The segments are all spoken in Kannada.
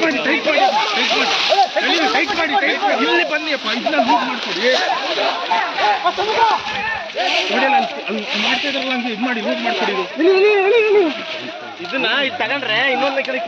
ಇಲ್ಲಿ ಬನ್ನಿಯಪ್ಪ, ಇದನ್ನ ಲೂಸ್ ಮಾಡ್ಕೊಡಿ. ಮಾಡ್ತಾ ಇದ್ರಲ್ಲ ಹಂಗೆ ಇದು ಮಾಡಿ ಲೂಸ್ ಮಾಡ್ಕೊಡಿ. ಇದನ್ನ ಇದು ತಗೊಂಡ್ರೆ ಇನ್ನೊಂದು ಕಡೆ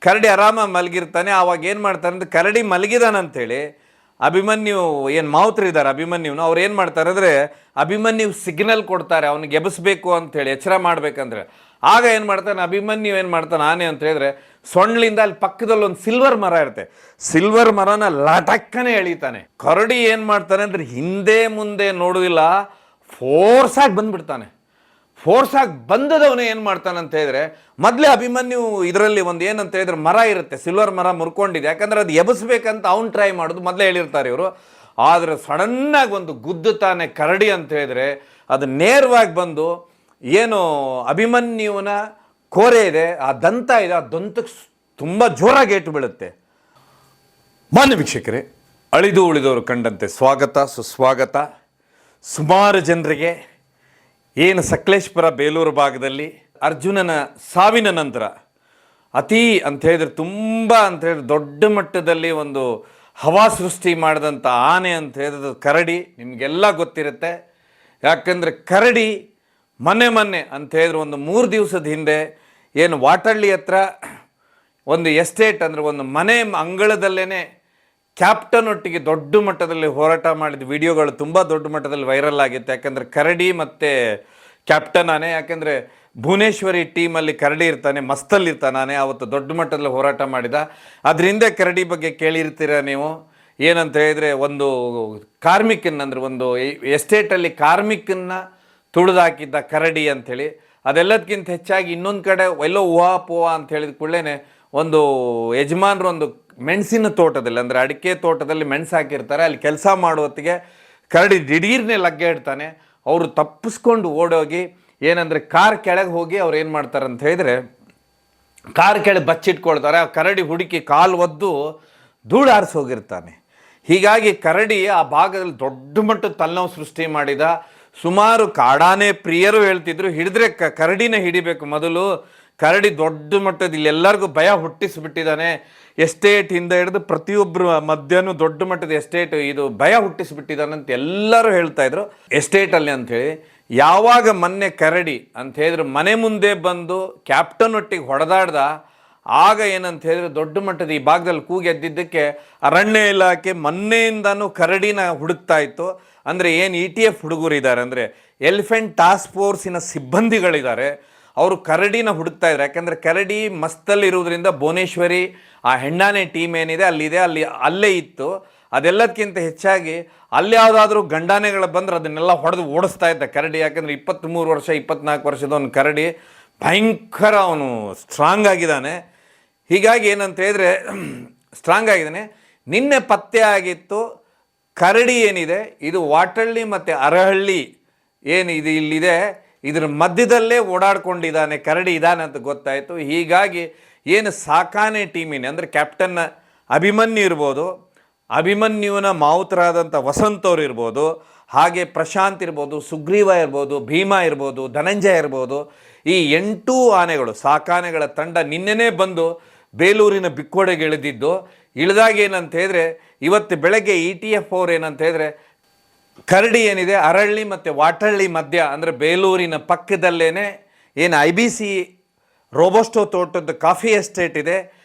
ಕರಡಿ ಆರಾಮ ಮಲಗಿರ್ತಾನೆ. ಆವಾಗ ಏನು ಮಾಡ್ತಾರೆ ಅಂದರೆ ಕರಡಿ ಮಲಗಿದಾನಂತೇಳಿ ಅಭಿಮನ್ಯು ಏನು ಮಾವುತರು ಇದ್ದಾರೆ ಅಭಿಮನ್ಯುನ ಅವ್ರು ಏನು ಮಾಡ್ತಾರೆ ಅಂದರೆ ಅಭಿಮನ್ಯು ಸಿಗ್ನಲ್ ಕೊಡ್ತಾರೆ ಅವನಿಗೆ ಎಬ್ಬಿಸ್ಬೇಕು ಅಂಥೇಳಿ, ಎಚ್ಚರ ಮಾಡ್ಬೇಕಂದ್ರೆ. ಆಗ ಏನು ಮಾಡ್ತಾನೆ ಅಭಿಮನ್ಯು ಏನು ಮಾಡ್ತಾನೆ ಆನೆ ಅಂತ ಹೇಳಿದ್ರೆ ಸೊಂಡ್ಲಿಂದ ಅಲ್ಲಿ ಪಕ್ಕದಲ್ಲಿ ಒಂದು ಸಿಲ್ವರ್ ಮರ ಇರುತ್ತೆ, ಸಿಲ್ವರ್ ಮರನ ಲಟಕ್ಕನೆ ಎಳಿತಾನೆ. ಕರಡಿ ಏನು ಮಾಡ್ತಾನೆ ಅಂದರೆ ಹಿಂದೆ ಮುಂದೆ ನೋಡುವುದಿಲ್ಲ, ಫೋರ್ಸಾಗಿ ಬಂದ್ಬಿಡ್ತಾನೆ. ಫೋರ್ಸಾಗಿ ಬಂದದವನು ಏನು ಮಾಡ್ತಾನೆ ಅಂತ ಹೇಳಿದ್ರೆ ಮೊದಲೇ ಅಭಿಮನ್ಯು ಇದರಲ್ಲಿ ಒಂದು ಏನಂತ ಹೇಳಿದ್ರೆ ಮರ ಇರುತ್ತೆ, ಸಿಲ್ವರ್ ಮರ ಮುರ್ಕೊಂಡಿದೆ, ಯಾಕಂದರೆ ಅದು ಎಬ್ಬಿಸ್ಬೇಕಂತ ಅವ್ನು ಟ್ರೈ ಮಾಡೋದು ಮೊದಲೇ ಹೇಳಿರ್ತಾರೆ ಇವರು. ಆದರೆ ಸಡನ್ನಾಗಿ ಒಂದು ಗುದ್ದುತ್ತಾನೆ ಕರಡಿ ಅಂತ ಹೇಳಿದ್ರೆ ಅದು ನೇರವಾಗಿ ಬಂದು ಏನು ಅಭಿಮನ್ಯುವಿನ ಕೋರೆ ಇದೆ, ಆ ದಂತ ಇದೆ, ಆ ದಂತಕ್ಕೆ ತುಂಬ ಜೋರಾಗಿ ಏಟು ಬೀಳುತ್ತೆ. ಮಾನ್ಯ ವೀಕ್ಷಕರೇ, ಅಳಿದು ಉಳಿದವರು ಕಂಡಂತೆ ಸ್ವಾಗತ ಸುಸ್ವಾಗತ. ಸುಮಾರು ಜನರಿಗೆ ಏನು ಸಕಲೇಶ್ಪುರ ಬೇಲೂರು ಭಾಗದಲ್ಲಿ ಅರ್ಜುನನ ಸಾವಿನ ನಂತರ ಅತಿ ಅಂತ ಹೇಳಿದ್ರೆ ತುಂಬ ಅಂತ ಹೇಳಿದ್ರೆ ದೊಡ್ಡ ಮಟ್ಟದಲ್ಲಿ ಒಂದು ಹವಾ ಸೃಷ್ಟಿ ಮಾಡಿದಂಥ ಆನೆ ಅಂತ ಹೇಳಿದ್ರೆ ಕರಡಿ ನಿಮಗೆಲ್ಲ ಗೊತ್ತಿರುತ್ತೆ. ಯಾಕಂದರೆ ಕರಡಿ ಮೊನ್ನೆ ಅಂತ ಹೇಳಿದ್ರೆ ಒಂದು 3 ದಿವಸದ ಹಿಂದೆ ಏನು ವಾಟಳ್ಳಿ ಹತ್ರ ಒಂದು ಎಸ್ಟೇಟ್ ಅಂದರೆ ಒಂದು ಮನೆ ಅಂಗಳದಲ್ಲೇ ಕ್ಯಾಪ್ಟನ್ ಒಟ್ಟಿಗೆ ದೊಡ್ಡ ಮಟ್ಟದಲ್ಲಿ ಹೋರಾಟ ಮಾಡಿದ ವಿಡಿಯೋಗಳು ತುಂಬ ದೊಡ್ಡ ಮಟ್ಟದಲ್ಲಿ ವೈರಲ್ ಆಗಿತ್ತು. ಯಾಕಂದರೆ ಕರಡಿ ಮತ್ತು ಕ್ಯಾಪ್ಟನ್ ಆನೆ, ಯಾಕೆಂದರೆ ಭುವನೇಶ್ವರಿ ಟೀಮಲ್ಲಿ ಕರಡಿ ಇರ್ತಾನೆ, ಮಸ್ತಲ್ಲಿ ಇರ್ತಾನೆ. ಅವತ್ತು ದೊಡ್ಡ ಮಟ್ಟದಲ್ಲಿ ಹೋರಾಟ ಮಾಡಿದ. ಅದರಿಂದ ಕರಡಿ ಬಗ್ಗೆ ಕೇಳಿರ್ತೀರ ನೀವು. ಏನಂತ ಹೇಳಿದರೆ ಒಂದು ಕಾರ್ಮಿಕನ ಅಂದರೆ ಒಂದು ಎಸ್ಟೇಟಲ್ಲಿ ಕಾರ್ಮಿಕನ್ನ ತುಳಿದಾಕಿದ್ದ ಕರಡಿ ಅಂಥೇಳಿ. ಅದೆಲ್ಲದಕ್ಕಿಂತ ಹೆಚ್ಚಾಗಿ ಇನ್ನೊಂದು ಕಡೆ ಎಲ್ಲೋ ಊಹಾಪೋಹ ಅಂತ ಹೇಳಿದ ಕೂಡಲೇ ಒಂದು ಯಜಮಾನರು ಒಂದು ಮೆಣಸಿನ ತೋಟದಲ್ಲಿ ಅಂದರೆ ಅಡಿಕೆ ತೋಟದಲ್ಲಿ ಮೆಣಸು ಹಾಕಿರ್ತಾರೆ, ಅಲ್ಲಿ ಕೆಲಸ ಮಾಡುವತ್ತಿಗೆ ಕರಡಿ ದಿಢೀರ್ನೇ ಲಗ್ಗೆ ಇಡ್ತಾನೆ. ಅವರು ತಪ್ಪಿಸ್ಕೊಂಡು ಓಡೋಗಿ ಏನಂದರೆ ಕಾರ್ ಕೆಳಗೆ ಹೋಗಿ ಅವ್ರು ಏನು ಮಾಡ್ತಾರೆ ಅಂತ ಹೇಳಿದರೆ ಕಾರ್ ಕೆಳಗೆ ಬಚ್ಚಿಟ್ಕೊಳ್ತಾರೆ. ಆ ಕರಡಿ ಹುಡುಕಿ ಕಾಲು ಒದ್ದು ಧೂಳಾರಿಸಿ ಹೋಗಿರ್ತಾನೆ. ಹೀಗಾಗಿ ಕರಡಿ ಆ ಭಾಗದಲ್ಲಿ ದೊಡ್ಡ ಮಟ್ಟದ ತಲೆನೋವು ಸೃಷ್ಟಿ ಮಾಡಿದ. ಸುಮಾರು ಕಾಡಾನೆ ಪ್ರಿಯರು ಹೇಳ್ತಿದ್ರು ಹಿಡಿದ್ರೆ ಕರಡಿನೇ ಹಿಡಿಬೇಕು ಮೊದಲು. ಕರಡಿ ದೊಡ್ಡ ಮಟ್ಟದ ಇಲ್ಲೆಲ್ಲರಿಗೂ ಭಯ ಹುಟ್ಟಿಸಿಬಿಟ್ಟಿದ್ದಾನೆ. ಎಸ್ಟೇಟ್ ಹಿಂದೆ ಹಿಡಿದು ಪ್ರತಿಯೊಬ್ಬರು ಮಧ್ಯಾಹ್ನ ದೊಡ್ಡ ಮಟ್ಟದ ಎಸ್ಟೇಟ್ ಇದು ಭಯ ಹುಟ್ಟಿಸಿಬಿಟ್ಟಿದ್ದಾನಂತ ಎಲ್ಲರೂ ಹೇಳ್ತಾಯಿದ್ರು ಎಸ್ಟೇಟಲ್ಲಿ ಅಂಥೇಳಿ. ಯಾವಾಗ ಮೊನ್ನೆ ಕರಡಿ ಅಂತ ಹೇಳಿದ್ರು ಮನೆ ಮುಂದೆ ಬಂದು ಕ್ಯಾಪ್ಟನ್ ಒಟ್ಟಿಗೆ ಹೊಡೆದಾಡ್ದ, ಆಗ ಏನಂತ ಹೇಳಿದ್ರೆ ದೊಡ್ಡ ಮಟ್ಟದ ಈ ಭಾಗದಲ್ಲಿ ಕೂಗೆದ್ದಿದ್ದಕ್ಕೆ ಅರಣ್ಯ ಇಲಾಖೆ ಮೊನ್ನೆಯಿಂದನೂ ಕರಡಿನ ಹುಡುಕ್ತಾ ಇತ್ತು. ಅಂದರೆ ಏನು ETF ಹುಡುಗರಿದ್ದಾರೆ ಅಂದರೆ ಎಲಿಫೆಂಟ್ ಟಾಸ್ಕ್ ಫೋರ್ಸಿನ ಸಿಬ್ಬಂದಿಗಳಿದ್ದಾರೆ, ಅವರು ಕರಡಿನ ಹುಡುಕ್ತಾ ಇದ್ದಾರೆ. ಯಾಕೆಂದರೆ ಕರಡಿ ಮಸ್ತಲ್ಲಿರುವುದರಿಂದ ಭುವನೇಶ್ವರಿ ಆ ಹೆಣ್ಣಾನೆ ಟೀಮ್ ಏನಿದೆ ಅಲ್ಲಿದೆ, ಅಲ್ಲೇ ಇತ್ತು. ಅದೆಲ್ಲದಕ್ಕಿಂತ ಹೆಚ್ಚಾಗಿ ಅಲ್ಲಿ ಯಾವುದಾದ್ರೂ ಗಂಡಾನೆಗಳು ಬಂದರೆ ಅದನ್ನೆಲ್ಲ ಹೊಡೆದು ಓಡಿಸ್ತಾ ಇದ್ದ ಕರಡಿ. ಯಾಕೆಂದರೆ 23 ವರ್ಷ 24 ವರ್ಷದ ಒಂದು ಕರಡಿ ಭಯಂಕರ ಅವನು ಸ್ಟ್ರಾಂಗ್ ಆಗಿದ್ದಾನೆ. ಹೀಗಾಗಿ ಏನಂತ ಹೇಳಿದ್ರೆ ಸ್ಟ್ರಾಂಗ್ ಆಗಿದ್ದಾನೆ. ನಿನ್ನೆ ಪತ್ತೆ ಆಗಿತ್ತು ಕರಡಿ ಏನಿದೆ ಇದು ವಾಟಳ್ಳಿ ಮತ್ತು ಅರಹಳ್ಳಿ ಏನಿದೆ ಇಲ್ಲಿದೆ, ಇದರ ಮಧ್ಯದಲ್ಲೇ ಓಡಾಡ್ಕೊಂಡಿದ್ದಾನೆ ಕರಡಿ ಇದ್ದಾನೆ ಅಂತ ಗೊತ್ತಾಯಿತು. ಹೀಗಾಗಿ ಏನು ಸಾಕಾನೆ ಟೀಮಿನ ಅಂದರೆ ಕ್ಯಾಪ್ಟನ್ ಅಭಿಮನ್ಯು ಇರ್ಬೋದು, ಅಭಿಮನ್ಯುವಿನ ಮಾವುತರಾದಂಥ ವಸಂತ್ ಅವರು ಇರ್ಬೋದು, ಹಾಗೆ ಪ್ರಶಾಂತ್ ಇರ್ಬೋದು, ಸುಗ್ರೀವ ಇರ್ಬೋದು, ಭೀಮಾ ಇರ್ಬೋದು, ಧನಂಜಯ ಇರ್ಬೋದು, ಈ 8 ಆನೆಗಳು ಸಾಕಾನೆಗಳ ತಂಡ ನಿನ್ನೆನೇ ಬಂದು ಬೇಲೂರಿನ ಬಿಕ್ಕೋಡೆಗೆ ಇಳಿದಿದ್ದು. ಇಳಿದಾಗ ಏನಂತ ಹೇಳಿದ್ರೆ ಇವತ್ತು ಬೆಳಗ್ಗೆ ETF ಅವ್ರು ಏನಂತ ಹೇಳಿದ್ರೆ ಕರಡಿ ಏನಿದೆ ಅರಳ್ಳಿ ಮತ್ತು ವಾಟಳ್ಳಿ ಮಧ್ಯ ಅಂದರೆ ಬೇಲೂರಿನ ಪಕ್ಕದಲ್ಲೇ ಏನು IBC ರೋಬೋಸ್ಟೋ ತೋಟದ ಕಾಫಿ ಎಸ್ಟೇಟ್ ಇದೆ,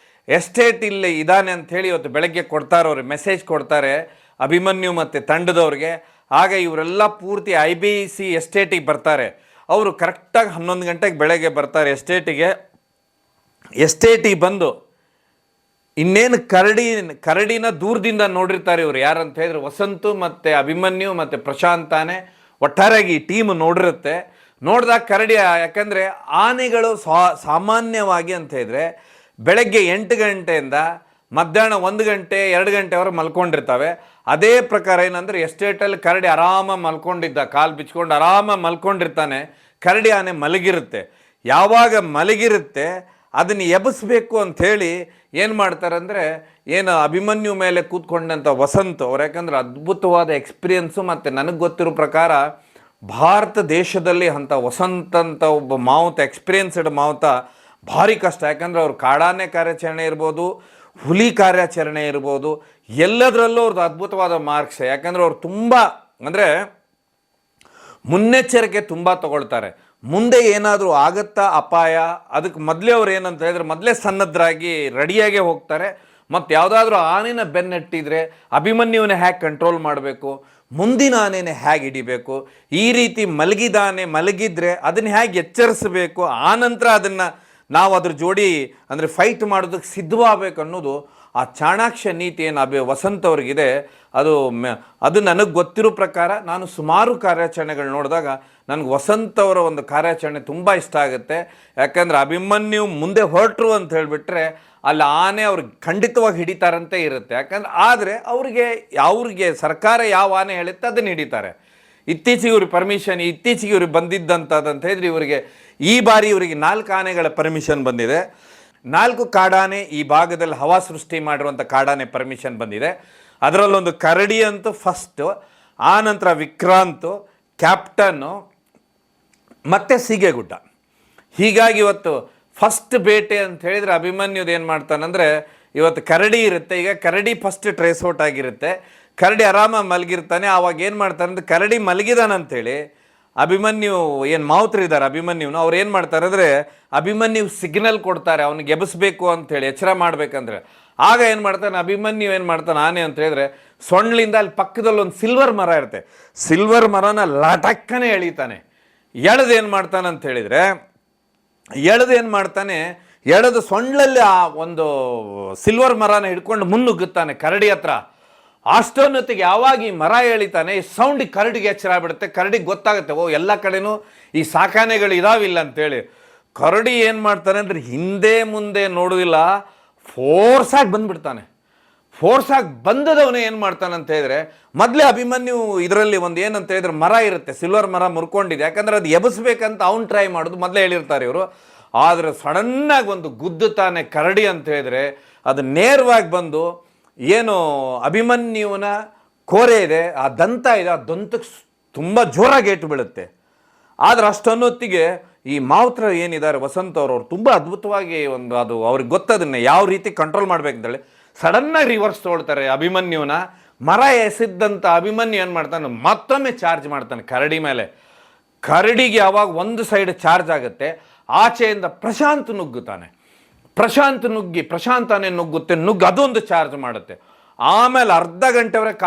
ಎಸ್ಟೇಟ್ ಇಲ್ಲಿ ಇದ್ದಾನೆ ಅಂಥೇಳಿ ಇವತ್ತು ಬೆಳಗ್ಗೆ ಕೊಡ್ತಾರೆ, ಅವ್ರಿಗೆ ಮೆಸೇಜ್ ಕೊಡ್ತಾರೆ ಅಭಿಮನ್ಯು ಮತ್ತು ತಂಡದವ್ರಿಗೆ. ಆಗ ಇವರೆಲ್ಲ ಪೂರ್ತಿ IBC ಎಸ್ಟೇಟಿಗೆ ಬರ್ತಾರೆ. ಅವರು ಕರೆಕ್ಟಾಗಿ 11 ಗಂಟೆಗೆ ಬೆಳಗ್ಗೆ ಬರ್ತಾರೆ ಎಸ್ಟೇಟಿಗೆ. ಎಸ್ಟೇಟಿಗೆ ಬಂದು ಇನ್ನೇನು ಕರಡಿನ ದೂರದಿಂದ ನೋಡಿರ್ತಾರೆ ಇವರು. ಯಾರಂತ ಹೇಳಿದ್ರೆ ವಸಂತು ಮತ್ತು ಅಭಿಮನ್ಯು ಮತ್ತು ಪ್ರಶಾಂತಾನೆ ಒಟ್ಟಾರೆಯಾಗಿ ಈ ಟೀಮ್ ನೋಡಿರುತ್ತೆ. ನೋಡಿದಾಗ ಕರಡಿ, ಯಾಕಂದರೆ ಆನೆಗಳು ಸಾಮಾನ್ಯವಾಗಿ ಅಂತ ಹೇಳಿದ್ರೆ ಬೆಳಗ್ಗೆ 8 ಗಂಟೆಯಿಂದ ಮಧ್ಯಾಹ್ನ 1 ಗಂಟೆ 2 ಗಂಟೆವರೆಗೆ ಮಲ್ಕೊಂಡಿರ್ತವೆ. ಅದೇ ಪ್ರಕಾರ ಏನಂದರೆ ಎಸ್ಟೇಟಲ್ಲಿ ಕರಡಿ ಆರಾಮ ಮಲ್ಕೊಂಡಿದ್ದ, ಕಾಲು ಬಿಚ್ಕೊಂಡು ಆರಾಮ ಮಲ್ಕೊಂಡಿರ್ತಾನೆ, ಕರಡಿ ಆನೆ ಮಲಗಿರುತ್ತೆ. ಯಾವಾಗ ಮಲಗಿರುತ್ತೆ ಅದನ್ನು ಎಬ್ಬಿಸ್ಬೇಕು ಅಂಥೇಳಿ ಏನು ಮಾಡ್ತಾರೆ ಅಂದರೆ, ಏನು ಅಭಿಮನ್ಯು ಮೇಲೆ ಕೂತ್ಕೊಂಡಂಥ ವಸಂತ್ ಅವ್ರು, ಯಾಕಂದ್ರೆ ಅದ್ಭುತವಾದ ಎಕ್ಸ್ಪೀರಿಯನ್ಸು, ಮತ್ತು ನನಗೆ ಗೊತ್ತಿರೋ ಪ್ರಕಾರ ಭಾರತ ದೇಶದಲ್ಲಿ ಅಂಥ ವಸಂತ್ ಅಂತ ಒಬ್ಬ ಮಾವುತ, ಎಕ್ಸ್ಪೀರಿಯನ್ಸ್ಡ್ ಮಾವುತ ಭಾರಿ ಕಷ್ಟ. ಯಾಕಂದರೆ ಅವ್ರು ಕಾಡಾನೆ ಕಾರ್ಯಾಚರಣೆ ಇರ್ಬೋದು, ಹುಲಿ ಕಾರ್ಯಾಚರಣೆ ಇರ್ಬೋದು, ಎಲ್ಲದರಲ್ಲೂ ಅವ್ರದ್ದು ಅದ್ಭುತವಾದ ಮಾರ್ಕ್ಸ್. ಯಾಕಂದರೆ ಅವ್ರು ತುಂಬ ಅಂದರೆ ಮುನ್ನೆಚ್ಚರಿಕೆ ತುಂಬ ತಗೊಳ್ತಾರೆ. ಮುಂದೆ ಏನಾದರೂ ಆಗುತ್ತಾ ಅಪಾಯ, ಅದಕ್ಕೆ ಮೊದಲೇ ಅವ್ರು ಏನಂತ ಹೇಳಿದ್ರೆ ಮೊದಲೇ ಸನ್ನದ್ಧರಾಗಿ ರೆಡಿಯಾಗೇ ಹೋಗ್ತಾರೆ. ಮತ್ತು ಯಾವುದಾದ್ರೂ ಆನೆನ ಬೆನ್ನಟ್ಟಿದ್ರೆ ಅಭಿಮನ್ಯುವನ್ನ ಹೇಗೆ ಕಂಟ್ರೋಲ್ ಮಾಡಬೇಕು, ಮುಂದಿನ ಆನೆನೇ ಹೇಗೆ ಹಿಡಿಬೇಕು, ಈ ರೀತಿ ಮಲಗಿದಾನೆ ಮಲಗಿದ್ರೆ ಅದನ್ನು ಹೇಗೆ ಎಚ್ಚರಿಸಬೇಕು, ಆನಂತರ ಅದನ್ನು ನಾವು ಅದ್ರ ಜೋಡಿ ಅಂದರೆ ಫೈಟ್ ಮಾಡೋದಕ್ಕೆ ಸಿದ್ಧವಾಗಬೇಕು ಅನ್ನೋದು ಆ ಚಾಣಾಕ್ಷ ನೀತಿ ಏನು ವಸಂತ್ ಅವ್ರಿಗಿದೆ. ಅದು ನನಗೆ ಗೊತ್ತಿರೋ ಪ್ರಕಾರ ನಾನು ಸುಮಾರು ಕಾರ್ಯಾಚರಣೆಗಳು ನೋಡಿದಾಗ ನನಗೆ ವಸಂತ್ ಅವರ ಒಂದು ಕಾರ್ಯಾಚರಣೆ ತುಂಬ ಇಷ್ಟ ಆಗುತ್ತೆ. ಯಾಕಂದರೆ ಅಭಿಮನ್ಯು ಮುಂದೆ ಹೊರಟರು ಅಂತ ಹೇಳಿಬಿಟ್ರೆ ಅಲ್ಲಿ ಆನೆ ಅವ್ರಿಗೆ ಖಂಡಿತವಾಗಿ ಹಿಡಿತಾರಂತೆ ಇರುತ್ತೆ. ಯಾಕಂದ್ರೆ ಅವ್ರಿಗೆ ಸರ್ಕಾರ ಯಾವ ಆನೆ ಹೇಳುತ್ತೆ ಅದನ್ನು ಹಿಡಿತಾರೆ. ಇತ್ತೀಚೆಗೆ ಇವ್ರಿಗೆ ಪರ್ಮಿಷನ್, ಇತ್ತೀಚೆಗೆ ಇವ್ರಿಗೆ ಬಂದಿದ್ದಂಥದ್ದಂತ ಹೇಳಿದ್ರೆ ಇವರಿಗೆ ಈ ಬಾರಿ ಇವರಿಗೆ 4 ಆನೆಗಳ ಪರ್ಮಿಷನ್ ಬಂದಿದೆ. 4 ಕಾಡಾನೆ ಈ ಭಾಗದಲ್ಲಿ ಹವಾ ಸೃಷ್ಟಿ ಮಾಡಿರುವಂಥ ಕಾಡಾನೆ ಪರ್ಮಿಷನ್ ಬಂದಿದೆ. ಅದರಲ್ಲೊಂದು ಕರಡಿ ಅಂತೂ ಫಸ್ಟು, ಆ ನಂತರ ವಿಕ್ರಾಂತು, ಕ್ಯಾಪ್ಟನ್ನು ಮತ್ತು ಸೀಗೆಗುಡ್ಡ. ಹೀಗಾಗಿ ಇವತ್ತು ಫಸ್ಟ್ ಬೇಟೆ ಅಂತ ಹೇಳಿದರೆ ಅಭಿಮನ್ಯುದು ಏನು ಮಾಡ್ತಾನಂದರೆ, ಇವತ್ತು ಕರಡಿ ಇರುತ್ತೆ. ಈಗ ಕರಡಿ ಫಸ್ಟ್ ಟ್ರೇಸ್ ಔಟ್ ಆಗಿರುತ್ತೆ, ಕರಡಿ ಆರಾಮ ಮಲಗಿರ್ತಾನೆ. ಆವಾಗ ಏನು ಮಾಡ್ತಾನೆ ಅಂದರೆ, ಕರಡಿ ಮಲಗಿದಾನಂತೇಳಿ ಅಭಿಮನ್ಯು ಏನು ಮಾವುತರು ಇದ್ದಾರೆ ಅಭಿಮನ್ಯುನ, ಅವ್ರು ಏನು ಮಾಡ್ತಾರೆ ಅಂದರೆ ಅಭಿಮನ್ಯು ಸಿಗ್ನಲ್ ಕೊಡ್ತಾರೆ ಅವನಿಗೆ ಎಬ್ಬಿಸ್ಬೇಕು ಅಂಥೇಳಿ, ಎಚ್ಚರ ಮಾಡಬೇಕಂದ್ರೆ. ಆಗ ಏನು ಮಾಡ್ತಾನೆ ಅಭಿಮನ್ಯು, ಏನು ಮಾಡ್ತಾನೆ ಆನೆ ಅಂತ ಹೇಳಿದ್ರೆ, ಸೊಂಡ್ಲಿಂದ ಅಲ್ಲಿ ಪಕ್ಕದಲ್ಲಿ ಒಂದು ಸಿಲ್ವರ್ ಮರ ಇರುತ್ತೆ, ಸಿಲ್ವರ್ ಮರನ ಲಟಕ್ಕನೆ ಎಳಿತಾನೆ. ಎಳೆದು ಏನು ಮಾಡ್ತಾನೆ ಅಂತ ಹೇಳಿದರೆ, ಎಳೆದು ಸೊಂಡ್ಲಲ್ಲಿ ಆ ಒಂದು ಸಿಲ್ವರ್ ಮರನ ಹಿಡ್ಕೊಂಡು ಮುನ್ನುಗ್ಗುತ್ತಾನೆ ಕರಡಿ ಹತ್ರ. ಅಷ್ಟೊನ್ನೊತ್ತಿಗೆ ಯಾವಾಗ ಈ ಮರ ಎಳಿತಾನೆ, ಈ ಸೌಂಡಿಗೆ ಕರಡಿಗೆ ಎಚ್ಚರ ಆಗ್ಬಿಡುತ್ತೆ. ಕರಡಿಗೆ ಗೊತ್ತಾಗುತ್ತೆ, ಓ ಎಲ್ಲ ಕಡೆನೂ ಈ ಸಾಕಾನೆಗಳು ಇದಾವಿಲ್ಲ ಅಂತೇಳಿ. ಕರಡಿ ಏನು ಮಾಡ್ತಾನೆ ಅಂದರೆ ಹಿಂದೆ ಮುಂದೆ ನೋಡೋದಿಲ್ಲ, ಫೋರ್ಸಾಗಿ ಬಂದುಬಿಡ್ತಾನೆ. ಫೋರ್ಸಾಗಿ ಬಂದದವನೇ ಏನು ಮಾಡ್ತಾನೆ ಅಂತ ಹೇಳಿದ್ರೆ, ಮೊದಲೇ ಅಭಿಮನ್ಯು ಇದರಲ್ಲಿ ಒಂದು ಏನಂತ ಹೇಳಿದ್ರೆ ಮರ ಇರುತ್ತೆ, ಸಿಲ್ವರ್ ಮರ ಮುರ್ಕೊಂಡಿದೆ. ಯಾಕಂದರೆ ಅದು ಎಬ್ಬಿಸ್ಬೇಕಂತ ಅವ್ನು ಟ್ರೈ ಮಾಡೋದು ಮೊದಲೇ ಹೇಳಿರ್ತಾರೆ ಇವರು. ಆದರೆ ಸಡನ್ನಾಗಿ ಒಂದು ಗುದ್ದುತ್ತಾನೆ ಕರಡಿ ಅಂತ ಹೇಳಿದ್ರೆ, ಅದು ನೇರವಾಗಿ ಬಂದು ಏನು ಅಭಿಮನ್ಯುವನ ಕೋರೆ ಇದೆ, ಆ ದಂತ ಇದೆ, ಆ ದಂತಕ್ಕೆ ತುಂಬ ಜೋರಾಗಿ ಏಟು ಬೀಳುತ್ತೆ. ಆದರೆ ಅಷ್ಟೊನ್ನೊತ್ತಿಗೆ ಈ ಮಾವುತ್ರ ಏನಿದ್ದಾರೆ ವಸಂತ್ ಅವರು ತುಂಬ ಅದ್ಭುತವಾಗಿ ಅದು ಅವ್ರಿಗೆ ಗೊತ್ತದನ್ನೇ ಯಾವ ರೀತಿ ಕಂಟ್ರೋಲ್ ಮಾಡಬೇಕಂತೇಳಿ ಸಡನ್ನಾಗಿ ರಿವರ್ಸ್ ತೊಗೊಳ್ತಾರೆ ಅಭಿಮನ್ಯುವನ. ಮರ ಎಸೆದಂಥ ಅಭಿಮನ್ಯು ಏನು ಮಾಡ್ತಾನೆ, ಮತ್ತೊಮ್ಮೆ ಚಾರ್ಜ್ ಮಾಡ್ತಾನೆ ಕರಡಿ ಮೇಲೆ. ಕರಡಿಗೆ ಯಾವಾಗ ಒಂದು ಸೈಡ್ ಚಾರ್ಜ್ ಆಗುತ್ತೆ, ಆಚೆಯಿಂದ ಪ್ರಶಾಂತ್ ನುಗ್ಗುತ್ತಾನೆ. ಪ್ರಶಾಂತನೇ ನುಗ್ಗುತ್ತೆ, ಅದೊಂದು ಚಾರ್ಜ್ ಮಾಡುತ್ತೆ. ಆಮೇಲೆ ಅರ್ಧ ಗಂಟೆವರೆಗೆ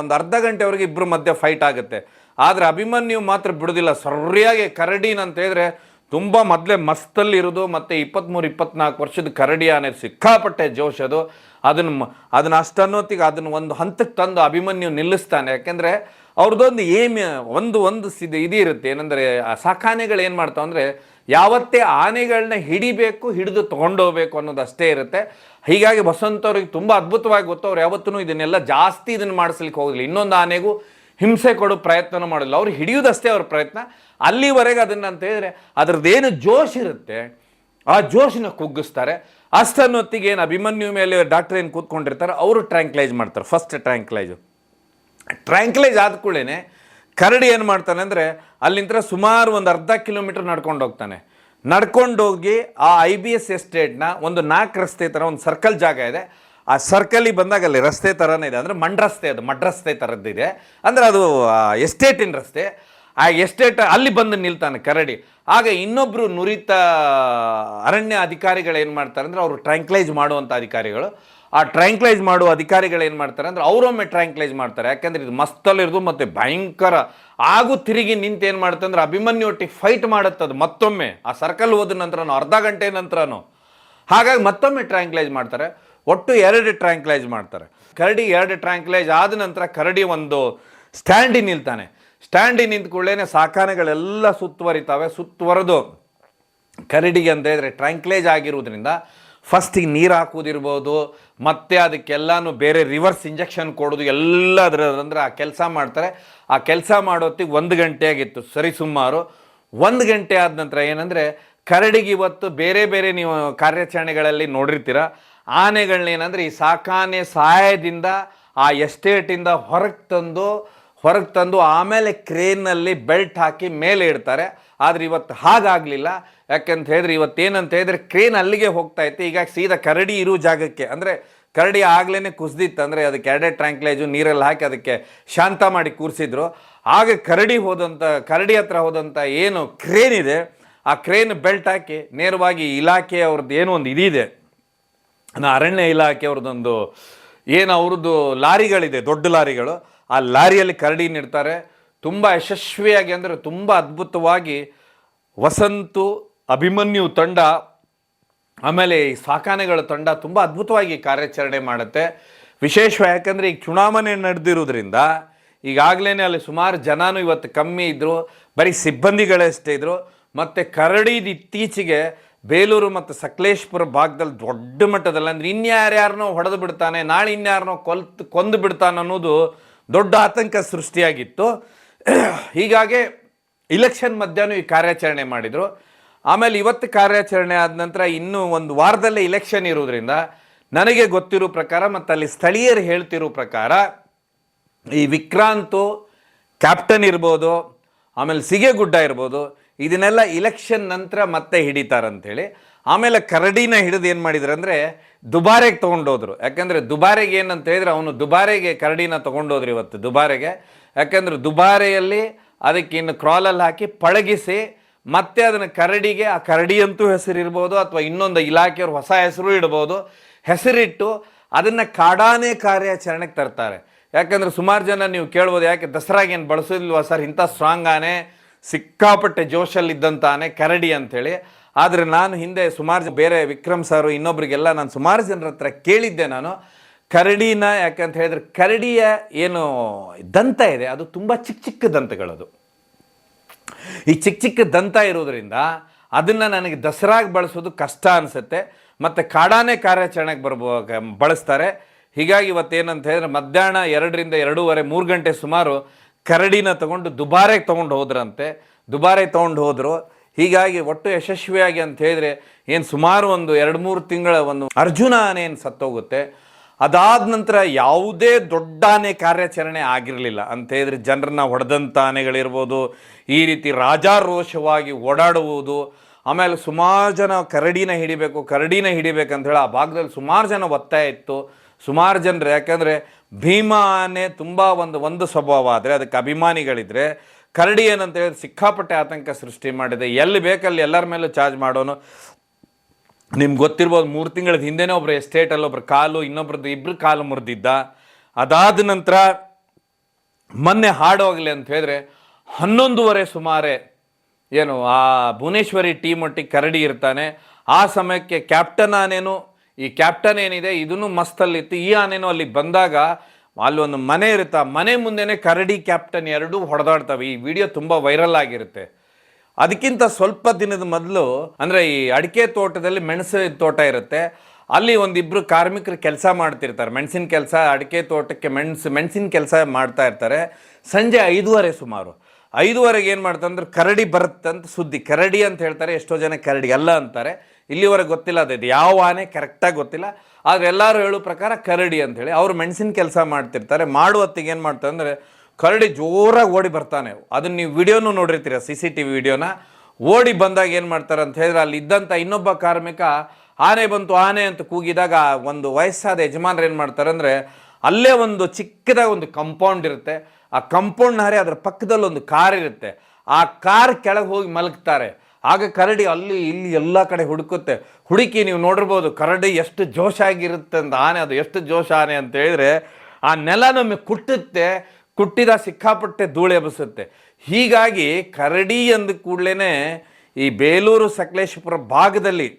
ಒಂದು ಅರ್ಧ ಗಂಟೆವರೆಗೆ ಇಬ್ಬರ ಮಧ್ಯೆ ಫೈಟ್ ಆಗುತ್ತೆ. ಆದರೆ ಅಭಿಮನ್ಯು ಮಾತ್ರ ಬಿಡೋದಿಲ್ಲ, ಸರಿಯಾಗಿ ಕರಡಿನಂತ ಹೇಳಿದ್ರೆ ತುಂಬ ಮೊದಲೇ ಮಸ್ತಲ್ಲಿರೋದು, ಮತ್ತು 23-24 ವರ್ಷದ ಕರಡಿ ಆನೆ, ಸಿಕ್ಕಾಪಟ್ಟೆ ಜೋಶ್ ಅದು. ಅದನ್ನು ಅಷ್ಟನ್ನೊತ್ತಿಗೆ ಅದನ್ನು ಒಂದು ಹಂತಕ್ಕೆ ತಂದು ಅಭಿಮನ್ಯು ನಿಲ್ಲಿಸ್ತಾನೆ. ಯಾಕೆಂದರೆ ಅವ್ರದ್ದೊಂದು ಒಂದು ಇದಿರುತ್ತೆ, ಏನಂದರೆ ಆ ಸಾಕಾನೆಗಳು ಏನು ಮಾಡ್ತಾವೆ ಅಂದರೆ ಯಾವತ್ತೇ ಆನೆಗಳನ್ನ ಹಿಡಿದು ತೊಗೊಂಡೋಗ್ಬೇಕು ಅನ್ನೋದು ಅಷ್ಟೇ ಇರುತ್ತೆ. ಹೀಗಾಗಿ ವಸಂತ್ ಅವ್ರಿಗೆ ತುಂಬ ಅದ್ಭುತವಾಗಿ ಗೊತ್ತು. ಅವ್ರು ಯಾವತ್ತೂ ಇದನ್ನು ಮಾಡಿಸ್ಲಿಕ್ಕೆ ಹೋಗೋದಿಲ್ಲ, ಇನ್ನೊಂದು ಆನೆಗೂ ಹಿಂಸೆ ಕೊಡೋ ಪ್ರಯತ್ನ ಮಾಡೋಲ್ಲ. ಅವ್ರು ಹಿಡಿಯೋದಷ್ಟೇ ಅವ್ರ ಪ್ರಯತ್ನ. ಅಲ್ಲಿವರೆಗೆ ಅದನ್ನು ಅಂತ ಹೇಳಿದ್ರೆ ಅದ್ರದ್ದೇನು ಜೋಶ್ ಇರುತ್ತೆ ಆ ಜೋಶನ್ನ ಕುಗ್ಗಿಸ್ತಾರೆ. ಅಷ್ಟನ್ನೊತ್ತಿಗೆ ಏನು ಅಭಿಮನ್ಯು ಮೇಲೆ ಡಾಕ್ಟರ್ ಏನು ಕೂತ್ಕೊಂಡಿರ್ತಾರೆ ಅವರು ಟ್ರ್ಯಾಂಕ್ಲೈಸ್ ಮಾಡ್ತಾರೆ. ಫಸ್ಟ್ ಟ್ರ್ಯಾಂಕ್ಲೈಸ್ ಆದ ಕೂಡಲೇ ಕರಡಿ ಏನು ಮಾಡ್ತಾನೆ ಅಂದರೆ ಅಲ್ಲಿಂದ ಸುಮಾರು ಒಂದು ಅರ್ಧ ಕಿಲೋಮೀಟರ್ ನಡ್ಕೊಂಡು ಹೋಗ್ತಾನೆ. ನಡ್ಕೊಂಡೋಗಿ ಆ IBS ಎಸ್ಟೇಟ್ನ ಒಂದು 4 ರಸ್ತೆ ಥರ ಒಂದು ಸರ್ಕಲ್ ಜಾಗ ಇದೆ. ಆ ಸರ್ಕಲಿಗೆ ಬಂದಾಗ ಅಲ್ಲಿ ರಸ್ತೆ ಥರನೇ ಇದೆ, ಅಂದರೆ ಮಡ್ ರಸ್ತೆ ಥರದ್ದಿದೆ, ಅಂದರೆ ಅದು ಎಸ್ಟೇಟಿನ ರಸ್ತೆ. ಆ ಎಸ್ಟೇಟ್ ಅಲ್ಲಿ ಬಂದು ನಿಲ್ತಾನೆ ಕರಡಿ. ಆಗ ಇನ್ನೊಬ್ಬರು ನುರಿತ ಅರಣ್ಯ ಅಧಿಕಾರಿಗಳು ಏನು ಮಾಡ್ತಾರೆ ಅಂದರೆ, ಅವರು ಟ್ರ್ಯಾಂಕ್ಲೈಸ್ ಮಾಡುವಂಥ ಅಧಿಕಾರಿಗಳು, ಆ ಟ್ರ್ಯಾಂಕ್ಲೈಸ್ ಮಾಡುವ ಅಧಿಕಾರಿಗಳು ಏನು ಮಾಡ್ತಾರೆ ಅಂದರೆ ಅವರೊಮ್ಮೆ ಟ್ರ್ಯಾಂಕ್ಲೈಸ್ ಮಾಡ್ತಾರೆ. ಯಾಕೆಂದರೆ ಇದು ಮಸ್ತಲ್ಲಿರೋದು ಮತ್ತು ಭಯಂಕರ ತಿರುಗಿ ನಿಂತು ಏನು ಮಾಡುತ್ತೆ ಅಂದರೆ ಅಭಿಮನ್ಯುವೊಟ್ಟಿಗೆ ಫೈಟ್ ಮಾಡುತ್ತದು ಮತ್ತೊಮ್ಮೆ. ಆ ಸರ್ಕಲ್ ಹೋದ ನಂತರನೂ ಅರ್ಧ ಗಂಟೆ ನಂತರನೂ ಹಾಗಾಗಿ ಮತ್ತೊಮ್ಮೆ ಟ್ರ್ಯಾಂಕ್ಲೈಸ್ ಮಾಡ್ತಾರೆ. ಒಟ್ಟು 2 ಟ್ರ್ಯಾಂಕ್ಲೈಸ್ ಮಾಡ್ತಾರೆ. ಕರಡಿ 2 ಟ್ರ್ಯಾಂಕ್ಲೈಸ್ ಆದ ನಂತರ ಕರಡಿ ಒಂದು ಸ್ಟ್ಯಾಂಡಿ ನಿಲ್ತಾನೆ. ಸ್ಟ್ಯಾಂಡಿ ನಿಂತ ಕೂಡಲೇ ಸಾಕಾನೆಗಳೆಲ್ಲ ಸುತ್ತುವರಿತಾವೆ. ಸುತ್ತುವರೆದು ಕರಡಿಗೆ ಅಂತ ಹೇಳಿದ್ರೆ ಟ್ರ್ಯಾಂಕ್ಲೇಜ್ ಆಗಿರುವುದರಿಂದ ಫಸ್ಟಿಗೆ ನೀರು ಹಾಕೋದಿರ್ಬೋದು, ಮತ್ತು ಅದಕ್ಕೆಲ್ಲನೂ ಬೇರೆ ರಿವರ್ಸ್ ಇಂಜೆಕ್ಷನ್ ಕೊಡೋದು ಎಲ್ಲ ಅದರಂದ್ರೆ ಆ ಕೆಲಸ ಮಾಡ್ತಾರೆ. ಆ ಕೆಲಸ ಮಾಡೋತ್ತಿಗೆ 1 ಗಂಟೆ ಆಗಿತ್ತು ಸರಿಸುಮಾರು. 1 ಗಂಟೆ ಆದ ನಂತರ ಏನಂದರೆ ಕರಡಿಗೆ ಇವತ್ತು ಬೇರೆ ಬೇರೆ ನೀವು ಕಾರ್ಯಾಚರಣೆಗಳಲ್ಲಿ ನೋಡಿರ್ತೀರ, ಆನೆಗಳನ್ನೇನಂದರೆ ಈ ಸಾಕಾನೆ ಸಹಾಯದಿಂದ ಆ ಎಸ್ಟೇಟಿಂದ ಹೊರಗೆ ತಂದು ಆಮೇಲೆ ಕ್ರೇನಲ್ಲಿ ಬೆಲ್ಟ್ ಹಾಕಿ ಮೇಲೆ ಇಡ್ತಾರೆ. ಆದರೆ ಇವತ್ತು ಹಾಗಾಗಲಿಲ್ಲ. ಯಾಕೆಂತ ಹೇಳಿದ್ರೆ ಇವತ್ತೇನಂತ ಹೇಳಿದ್ರೆ ಕ್ರೇನ್ ಅಲ್ಲಿಗೆ ಹೋಗ್ತಾ ಇತ್ತು. ಈಗ ಸೀದಾ ಕರಡಿ ಇರೋ ಜಾಗಕ್ಕೆ, ಅಂದರೆ ಕರಡಿ ಆಗ್ಲೇ ಕುಸಿದಿತ್ತು, ಅಂದರೆ ಅದಕ್ಕೆ ಎರಡೇ ಟ್ರ್ಯಾಂಕ್ಲೈಜು ನೀರಲ್ಲಿ ಹಾಕಿ ಅದಕ್ಕೆ ಶಾಂತ ಮಾಡಿ ಕೂರಿಸಿದ್ರು. ಆಗ ಕರಡಿ ಹತ್ರ ಹೋದಂಥ ಏನು ಕ್ರೇನ್ ಇದೆ, ಆ ಕ್ರೇನ್ ಬೆಲ್ಟ್ ಹಾಕಿ ನೇರವಾಗಿ ಇಲಾಖೆಯವ್ರದ್ದು ಏನೋ ಒಂದು ಇದಿದೆ, ಅರಣ್ಯ ಇಲಾಖೆಯವ್ರದ್ದೊಂದು ಏನು ಅವ್ರದ್ದು ಲಾರಿಗಳಿದೆ, ದೊಡ್ಡ ಲಾರಿಗಳು, ಆ ಲಾರಿಯಲ್ಲಿ ಕರಡಿನ ಇಡ್ತಾರೆ. ತುಂಬ ಯಶಸ್ವಿಯಾಗಿ, ಅಂದರೆ ತುಂಬ ಅದ್ಭುತವಾಗಿ ವಸಂತು, ಅಭಿಮನ್ಯು ತಂಡ, ಆಮೇಲೆ ಈ ಸಾಕಾನೆಗಳ ತಂಡ ತುಂಬ ಅದ್ಭುತವಾಗಿ ಕಾರ್ಯಾಚರಣೆ ಮಾಡುತ್ತೆ. ವಿಶೇಷವಾಗಿ ಯಾಕಂದರೆ ಈಗ ಚುನಾವಣೆ ನಡೆದಿರೋದ್ರಿಂದ ಈಗಾಗಲೇ ಅಲ್ಲಿ ಸುಮಾರು ಜನನೂ ಇವತ್ತು ಕಮ್ಮಿ ಇದ್ದರು, ಬರೀ ಸಿಬ್ಬಂದಿಗಳಷ್ಟೇ ಇದ್ದರು. ಮತ್ತು ಕರಡಿದು ಇತ್ತೀಚೆಗೆ ಬೇಲೂರು ಮತ್ತು ಸಕಲೇಶ್ಪುರ ಭಾಗದಲ್ಲಿ ದೊಡ್ಡ ಮಟ್ಟದಲ್ಲಿ, ಅಂದರೆ ಇನ್ಯಾರ್ಯಾರನೋ ಹೊಡೆದು ಬಿಡ್ತಾನೆ, ನಾಳೆ ಇನ್ಯಾರನೋ ಕೊಂದು ಬಿಡ್ತಾನೆ ಅನ್ನೋದು ದೊಡ್ಡ ಆತಂಕ ಸೃಷ್ಟಿಯಾಗಿತ್ತು. ಹೀಗಾಗಿ ಇಲೆಕ್ಷನ್ ಮಧ್ಯಾಹ್ನ ಈ ಕಾರ್ಯಾಚರಣೆ ಮಾಡಿದರು. ಆಮೇಲೆ ಇವತ್ತು ಕಾರ್ಯಾಚರಣೆ ಆದ ನಂತರ ಇನ್ನೂ 1 ವಾರದಲ್ಲೇ ಇಲೆಕ್ಷನ್ ಇರೋದ್ರಿಂದ ನನಗೆ ಗೊತ್ತಿರೋ ಪ್ರಕಾರ ಮತ್ತು ಅಲ್ಲಿ ಸ್ಥಳೀಯರು ಹೇಳ್ತಿರೋ ಪ್ರಕಾರ ಈ ವಿಕ್ರಾಂತು, ಕ್ಯಾಪ್ಟನ್ ಇರ್ಬೋದು, ಆಮೇಲೆ ಸಿಗೇಗುಡ್ಡ ಇರ್ಬೋದು, ಇದನ್ನೆಲ್ಲ ಇಲೆಕ್ಷನ್ ನಂತರ ಮತ್ತೆ ಹಿಡಿತಾರಂಥೇಳಿ. ಆಮೇಲೆ ಕರಡಿನ ಹಿಡಿದು ಏನು ಮಾಡಿದ್ರು ಅಂದರೆ ದುಬಾರೆಗೆ ತೊಗೊಂಡೋದ್ರು. ಯಾಕಂದರೆ ದುಬಾರೆಗೆ ಏನಂತ ಹೇಳಿದ್ರೆ ಅವನು ದುಬಾರೆಗೆ ಕರಡಿನ ತೊಗೊಂಡೋದ್ರು ಇವತ್ತು ದುಬಾರೆಗೆ. ಯಾಕಂದರೆ ದುಬಾರೆಯಲ್ಲಿ ಅದಕ್ಕೆ ಇನ್ನು ಕ್ರಾಲಲ್ಲಿ ಹಾಕಿ ಪಳಗಿಸಿ ಮತ್ತೆ ಅದನ್ನು ಕರಡಿಗೆ, ಆ ಕರಡಿ ಅಂತೂ ಹೆಸರಿರ್ಬೋದು ಅಥವಾ ಇನ್ನೊಂದು ಇಲಾಖೆಯವ್ರು ಹೊಸ ಹೆಸರು ಇಡ್ಬೋದು, ಹೆಸರಿಟ್ಟು ಅದನ್ನು ಕಾಡಾನೆ ಕಾರ್ಯಾಚರಣೆಗೆ ತರ್ತಾರೆ. ಯಾಕಂದರೆ ಸುಮಾರು ಜನ ನೀವು ಕೇಳ್ಬೋದು, ಯಾಕೆ ದಸರಾಗೆ ಏನು ಬಳಸೋದಿಲ್ವ ಸರ್, ಇಂಥ ಸ್ಟ್ರಾಂಗ್ ಆನೆ, ಸಿಕ್ಕಾಪಟ್ಟೆ ಜೋಶಲ್ಲಿದ್ದಂಥ ಆನೆ ಕರಡಿ ಅಂಥೇಳಿ. ಆದರೆ ನಾನು ಹಿಂದೆ ಸುಮಾರು ಬೇರೆ ವಿಕ್ರಮ್ ಸಾರು ಇನ್ನೊಬ್ರಿಗೆಲ್ಲ ನಾನು ಸುಮಾರು ಜನರ ಹತ್ರ ಕೇಳಿದ್ದೆ ನಾನು ಕರಡಿನ. ಯಾಕಂತ ಹೇಳಿದ್ರೆ ಕರಡಿಯ ಏನು ದಂತ ಇದೆ ಅದು ತುಂಬ ಚಿಕ್ಕ ದಂತಗಳದು. ಈ ಚಿಕ್ಕ ದಂತ ಇರೋದ್ರಿಂದ ಅದನ್ನು ನನಗೆ ದಸರಾಗೆ ಬಳಸೋದು ಕಷ್ಟ ಅನಿಸುತ್ತೆ, ಮತ್ತು ಕಾಡಾನೆ ಕಾರ್ಯಾಚರಣೆಗೆ ಬಳಸ್ತಾರೆ. ಹೀಗಾಗಿ ಇವತ್ತೇನಂತ ಹೇಳಿದ್ರೆ ಮಧ್ಯಾಹ್ನ 2ರಿಂದ 2:30 3 ಗಂಟೆ ಸುಮಾರು ಕರಡಿನ ತೊಗೊಂಡು ದುಬಾರೆಗೆ ತೊಗೊಂಡು ಹೋದರು. ಹೀಗಾಗಿ ಒಟ್ಟು ಯಶಸ್ವಿಯಾಗಿ ಅಂತ ಹೇಳಿದ್ರೆ ಏನು ಸುಮಾರು ಒಂದು 2-3 ತಿಂಗಳ ಒಂದು ಅರ್ಜುನ ಆನೆ ಏನು ಸತ್ತೋಗುತ್ತೆ. ಅದಾದ ನಂತರ ಯಾವುದೇ ದೊಡ್ಡ ಆನೆ ಕಾರ್ಯಾಚರಣೆ ಆಗಿರಲಿಲ್ಲ ಅಂತ ಹೇಳಿದ್ರೆ, ಜನರನ್ನ ಹೊಡೆದಂಥ ಆನೆಗಳಿರ್ಬೋದು, ಈ ರೀತಿ ರಾಜಾರೋಷವಾಗಿ ಓಡಾಡುವುದು. ಆಮೇಲೆ ಸುಮಾರು ಜನ ಕರಡಿನ ಹಿಡಿಬೇಕಂತ ಹೇಳಿ ಆ ಭಾಗದಲ್ಲಿ ಸುಮಾರು ಜನ ಒತ್ತಾಯ ಇತ್ತು, ಸುಮಾರು ಜನರು. ಯಾಕಂದರೆ ಭೀಮಾ ಆನೆ ತುಂಬ ಒಂದು ಸ್ವಭಾವ ಆದರೆ ಅದಕ್ಕೆ ಅಭಿಮಾನಿಗಳಿದ್ರೆ, ಕರಡಿ ಏನಂತ ಹೇಳಿದ್ರೆ ಸಿಕ್ಕಾಪಟ್ಟೆ ಆತಂಕ ಸೃಷ್ಟಿ ಮಾಡಿದೆ. ಎಲ್ಲಿ ಬೇಕಲ್ಲಿ ಎಲ್ಲರ ಮೇಲೂ ಚಾರ್ಜ್ ಮಾಡೋನು. ನಿಮ್ಗೆ ಗೊತ್ತಿರ್ಬೋದು, 3 ತಿಂಗಳ ಹಿಂದೆನೇ ಒಬ್ಬರು ಎಸ್ಟೇಟಲ್ಲಿ ಒಬ್ರು ಕಾಲು, ಇನ್ನೊಬ್ರದ್ದು 2 ಕಾಲು ಮುರಿದಿದ್ದ. ಅದಾದ ನಂತರ ಮೊನ್ನೆ ಹಾಡೋಗಲಿ ಅಂತ ಹೇಳಿದ್ರೆ 11:30 ಸುಮಾರೇ ಏನು ಆ ಭುವನೇಶ್ವರಿ ಟೀಮ್ ಒಟ್ಟಿಗೆ ಕರಡಿ ಇರ್ತಾನೆ. ಆ ಸಮಯಕ್ಕೆ ಕ್ಯಾಪ್ಟನ್ ಆನೇನು, ಈ ಕ್ಯಾಪ್ಟನ್ ಏನಿದೆ ಇದನ್ನು ಮಸ್ತಲ್ಲಿತ್ತು. ಈ ಆನೇನು ಅಲ್ಲಿ ಬಂದಾಗ ಅಲ್ಲಿ ಒಂದು ಮನೆ ಇರುತ್ತೆ, ಆ ಮನೆ ಮುಂದೆನೇ ಕರಡಿ ಕ್ಯಾಪ್ಟನ್ ಎರಡೂ ಹೊಡೆದಾಡ್ತವೆ. ಈ ವಿಡಿಯೋ ತುಂಬ ವೈರಲ್ ಆಗಿರುತ್ತೆ. ಅದಕ್ಕಿಂತ ಸ್ವಲ್ಪ ದಿನದ ಮೊದಲು, ಅಂದರೆ ಈ ಅಡಿಕೆ ತೋಟದಲ್ಲಿ ಮೆಣಸು ತೋಟ ಇರುತ್ತೆ, ಅಲ್ಲಿ 1-2 ಕಾರ್ಮಿಕರು ಕೆಲಸ ಮಾಡ್ತಿರ್ತಾರೆ, ಮೆಣಸಿನ ಕೆಲಸ, ಅಡಿಕೆ ತೋಟಕ್ಕೆ ಮೆಣಸಿನ ಕೆಲಸ ಮಾಡ್ತಾ ಇರ್ತಾರೆ. ಸಂಜೆ 5:30 ಸುಮಾರು 5:30ಗೆ ಏನು ಮಾಡ್ತಾರೆ ಅಂದ್ರೆ ಕರಡಿ ಬರುತ್ತಂತ ಸುದ್ದಿ. ಕರಡಿ ಅಂತ ಹೇಳ್ತಾರೆ, ಎಷ್ಟೋ ಜನ ಕರಡಿ ಅಲ್ಲ ಅಂತಾರೆ. ಇಲ್ಲಿವರೆಗೆ ಗೊತ್ತಿಲ್ಲ ಅದು ಯಾವ ಆನೆ ಕರೆಕ್ಟಾಗಿ ಗೊತ್ತಿಲ್ಲ, ಆದರೆ ಎಲ್ಲರೂ ಹೇಳೋ ಪ್ರಕಾರ ಕರಡಿ ಅಂಥೇಳಿ. ಅವರು ಮೆಣಸಿನ ಕೆಲಸ ಮಾಡ್ತಿರ್ತಾರೆ. ಮಾಡುವ ಹೊತ್ತಿಗೆ ಏನು ಮಾಡ್ತಾರೆ ಅಂದರೆ ಕರಡಿ ಜೋರಾಗಿ ಓಡಿ ಬರ್ತಾನೆ. ಅದನ್ನು ನೀವು ವಿಡಿಯೋನೂ ನೋಡಿರ್ತೀರ, CCTV ವಿಡಿಯೋನ. ಓಡಿ ಬಂದಾಗ ಏನು ಮಾಡ್ತಾರೆ ಅಂತ ಹೇಳಿದ್ರೆ, ಅಲ್ಲಿ ಇದ್ದಂಥ ಇನ್ನೊಬ್ಬ ಕಾರ್ಮಿಕ ಆನೆ ಬಂತು ಆನೆ ಅಂತ ಕೂಗಿದಾಗ ಒಂದು ವಯಸ್ಸಾದ ಯಜಮಾನ್ರು ಏನು ಮಾಡ್ತಾರೆ ಅಂದರೆ, ಅಲ್ಲೇ ಒಂದು ಚಿಕ್ಕದಾಗಿ ಒಂದು ಕಂಪೌಂಡ್ ಇರುತ್ತೆ, ಆ ಕಂಪೌಂಡ್ ಹಾರಿ ಅದರ ಪಕ್ಕದಲ್ಲಿ ಒಂದು ಕಾರ್ ಇರುತ್ತೆ, ಆ ಕಾರ್ ಕೆಳಗೆ ಹೋಗಿ ಮಲಗ್ತಾರೆ. ಆಗ ಕರಡಿ ಅಲ್ಲಿ ಇಲ್ಲಿ ಎಲ್ಲ ಕಡೆ ಹುಡುಕಿ ನೀವು ನೋಡಿರ್ಬೋದು ಕರಡಿ ಎಷ್ಟು ಜೋಶಾಗಿರುತ್ತೆ ಅಂತ. ಆನೆ ಅದು ಎಷ್ಟು ಜೋಶ ಆನೆ ಅಂತ ಹೇಳಿದ್ರೆ ಆ ನೆಲ ನಮಗೆ ಕುಟ್ಟಿದ ಸಿಕ್ಕಾಪಟ್ಟೆ ಧೂಳು ಎಬ್ಬಿಸುತ್ತೆ. ಹೀಗಾಗಿ ಕರಡಿ ಅಂದ ಕೂಡಲೇ ಈ ಬೇಲೂರು ಸಕಲೇಶಪುರ ಭಾಗದಲ್ಲಿ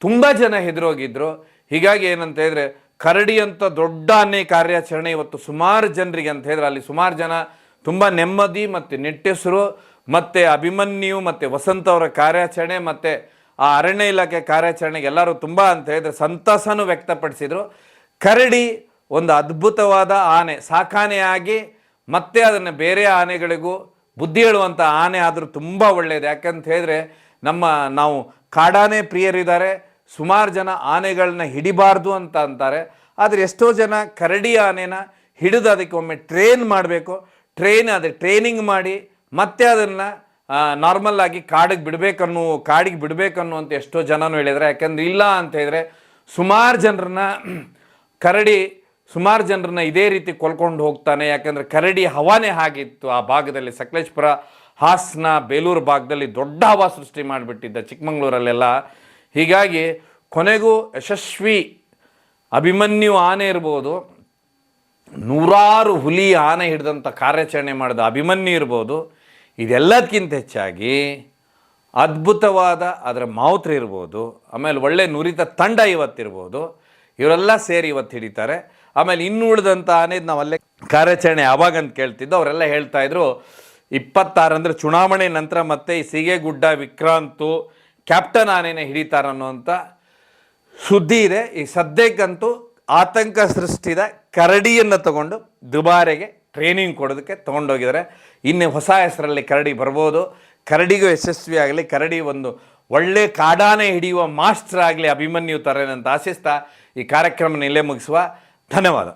ತುಂಬ ಜನ ಹೆದರೋಗಿದ್ರು. ಹೀಗಾಗಿ ಏನಂತ ಹೇಳಿದ್ರೆ ಕರಡಿ ಅಂತ ದೊಡ್ಡ ಆನೆ ಕಾರ್ಯಾಚರಣೆ ಇವತ್ತು ಸುಮಾರು ಜನರಿಗೆ ಅಂತ ಹೇಳಿದ್ರೆ, ಅಲ್ಲಿ ಸುಮಾರು ಜನ ತುಂಬ ನೆಮ್ಮದಿ ಮತ್ತು ನಿಟ್ಟೆಸರು ಮತ್ತು ಅಭಿಮನ್ಯು ಮತ್ತು ವಸಂತ ಅವರ ಕಾರ್ಯಾಚರಣೆ ಮತ್ತು ಆ ಅರಣ್ಯ ಇಲಾಖೆ ಕಾರ್ಯಾಚರಣೆಗೆ ಎಲ್ಲರೂ ತುಂಬ ಅಂತ ಹೇಳಿದ್ರೆ ಸಂತಸನೂ ವ್ಯಕ್ತಪಡಿಸಿದರು. ಕರಡಿ ಒಂದು ಅದ್ಭುತವಾದ ಆನೆ, ಸಾಕಾಣೆಯಾಗಿ ಮತ್ತೆ ಅದನ್ನು ಬೇರೆ ಆನೆಗಳಿಗೂ ಬುದ್ಧಿ ಹೇಳುವಂಥ ಆನೆ ಆದರೂ ತುಂಬ ಒಳ್ಳೆಯದು. ಯಾಕಂತ ಹೇಳಿದ್ರೆ ನಾವು ಕಾಡಾನೆ ಪ್ರಿಯರಿದ್ದಾರೆ, ಸುಮಾರು ಜನ ಆನೆಗಳನ್ನ ಹಿಡಿಬಾರ್ದು ಅಂತ ಅಂತಾರೆ. ಆದರೆ ಎಷ್ಟೋ ಜನ ಕರಡಿ ಆನೆನ ಹಿಡಿದು ಅದಕ್ಕೆ ಒಮ್ಮೆ ಟ್ರೈನ್ ಮಾಡಬೇಕು, ಟ್ರೈನಿಂಗ್ ಮಾಡಿ ಮತ್ತೆ ಅದನ್ನು ನಾರ್ಮಲ್ ಆಗಿ ಕಾಡಿಗೆ ಬಿಡಬೇಕನ್ನುವಂಥ ಎಷ್ಟೋ ಜನನೂ ಹೇಳಿದರೆ. ಯಾಕಂದ್ರೆ ಇಲ್ಲ ಅಂತ ಹೇಳಿದ್ರೆ ಸುಮಾರು ಜನರನ್ನ ಇದೇ ರೀತಿ ಕೊಲ್ಕೊಂಡು ಹೋಗ್ತಾನೆ. ಯಾಕಂದರೆ ಕರಡಿ ಹವಾನೇ ಆಗಿತ್ತು ಆ ಭಾಗದಲ್ಲಿ, ಸಕಲೇಶ್ಪುರ, ಹಾಸನ, ಬೇಲೂರು ಭಾಗದಲ್ಲಿ ದೊಡ್ಡ ಹವಾ ಸೃಷ್ಟಿ ಮಾಡಿಬಿಟ್ಟಿದ್ದ, ಚಿಕ್ಕಮಂಗ್ಳೂರಲ್ಲೆಲ್ಲ. ಹೀಗಾಗಿ ಕೊನೆಗೂ ಯಶಸ್ವಿ ಅಭಿಮನ್ಯು ಆನೆ ಇರ್ಬೋದು, ನೂರಾರು ಹುಲಿ ಆನೆ ಹಿಡಿದಂಥ ಕಾರ್ಯಾಚರಣೆ ಮಾಡಿದ ಅಭಿಮನ್ಯು ಇರ್ಬೋದು, ಇದೆಲ್ಲದಕ್ಕಿಂತ ಹೆಚ್ಚಾಗಿ ಅದ್ಭುತವಾದ ಅದರ ಮಾವುತರು ಇರ್ಬೋದು, ಆಮೇಲೆ ಒಳ್ಳೆ ನುರಿತ ತಂಡ ಇವತ್ತಿರ್ಬೋದು, ಇವರೆಲ್ಲ ಸೇರಿ ಇವತ್ತು ಹಿಡಿತಾರೆ. ಆಮೇಲೆ ಇನ್ನು ಉಳಿದಂಥ ಆನೆದು ನಾವಲ್ಲೇ ಕಾರ್ಯಾಚರಣೆ ಯಾವಾಗಂತ ಕೇಳ್ತಿದ್ದೋ ಅವರೆಲ್ಲ ಹೇಳ್ತಾ ಇದ್ರು 26 ಅಂದರೆ ಚುನಾವಣೆ ನಂತರ ಮತ್ತೆ ಈ ಸೀಗೆಗುಡ್ಡ ವಿಕ್ರಾಂತು ಕ್ಯಾಪ್ಟನ್ ಆನೆನೇ ಹಿಡಿತಾರನ್ನುವಂಥ ಸುದ್ದಿ ಇದೆ. ಈ ಸದ್ಯಕ್ಕಂತೂ ಆತಂಕ ಸೃಷ್ಟಿದ ಕರಡಿಯನ್ನು ತಗೊಂಡು ದುಬಾರೆಗೆ ಟ್ರೈನಿಂಗ್ ಕೊಡೋದಕ್ಕೆ ತೊಗೊಂಡೋಗಿದ್ದಾರೆ. ಇನ್ನು ಹೊಸ ಹೆಸರಲ್ಲಿ ಕರಡಿ ಬರ್ಬೋದು. ಕರಡಿಗೂ ಯಶಸ್ವಿ ಆಗಲಿ, ಕರಡಿ ಒಂದು ಒಳ್ಳೆ ಕಾಡಾನೆ ಹಿಡಿಯುವ ಮಾಸ್ಟರ್ ಆಗಲಿ ಅಭಿಮನ್ಯು ಥರನಂತ ಆಶಿಸ್ತಾ ಈ ಕಾರ್ಯಕ್ರಮನ ಇಲ್ಲೇ ಮುಗಿಸುವ. ಧನ್ಯವಾದ.